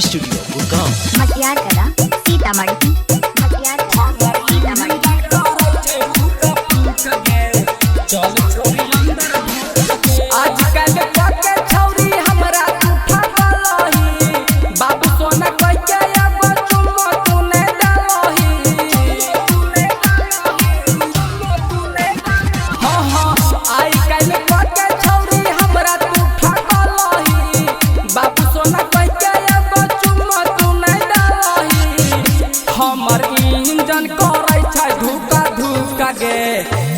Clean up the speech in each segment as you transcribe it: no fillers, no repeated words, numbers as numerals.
Studio Gurgaon. मटियार कला सीतामढ़ी। मटियार कला सीतामढ़ी। आजकल पके छौरी हमरा उठा गलही बाबू सोना कह के एगो चुम्मा तूने डालही। हाँ हाँ आजकल पके छौरी हमरा उठा गलही बाबू सोना कह के एगो चुम्मा तूने डालही। हमर इंजन करै छै धुका धुका गे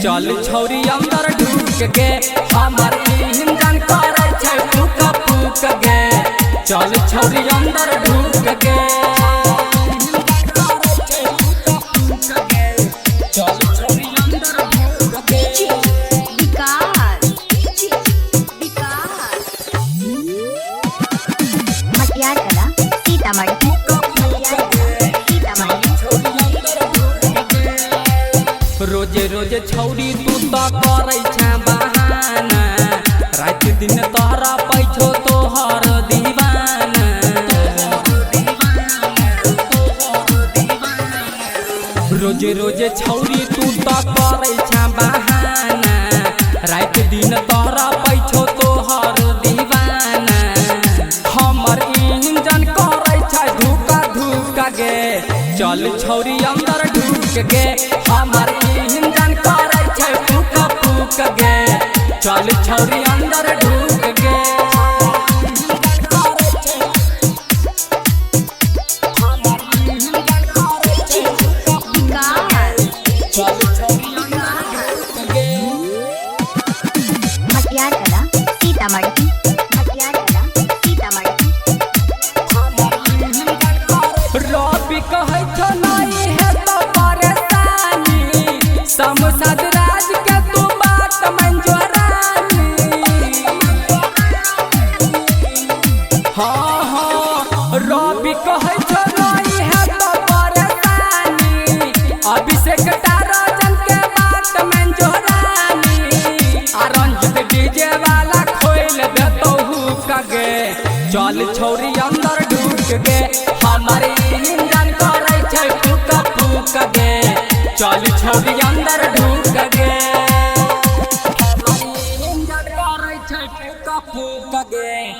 चल छौरी अंदर ढुक गे। हमर इंजन करै छै फूक फूक गे चल छौरी अंदर ढुक गे। चल छौरी अंदर ढुक गे। विकास मटियार कला सीतामढ़ी। रोजे रोजे छौरी तू तो करै छै बहाना रात दिन तोहरा पैछो तोहर दीवाना। रोजे रोजे छौरी तू तो करै छै बहाना रात दिन तोहरा पैछो तोहर दीवाना। हमर इंजन करै छै धुका धुका गे चल छौरी अंदर ढुक गे। हमर इंजन करै छै फूक फूक गे चल छौरी अंदर ढुक गे। मटियार कला सीतामढ़ी। मटियार कला सीतामढ़ी। रवि कहै छौ नहीं है तो परेशानी समसद राज के तू बात मंजो रानी। हाँ हाँ रवि कहै छौ नहीं है तो परेशानी अभिषेक टारजन के बात मंजो रानी। आ रंजित डीजे वाला खोल देतौ हुक गे चल छौरी अंदर ढुक गे। हमारे इंजन करै छै फूक फूक गे चल छौरी अंदर ढुक गे।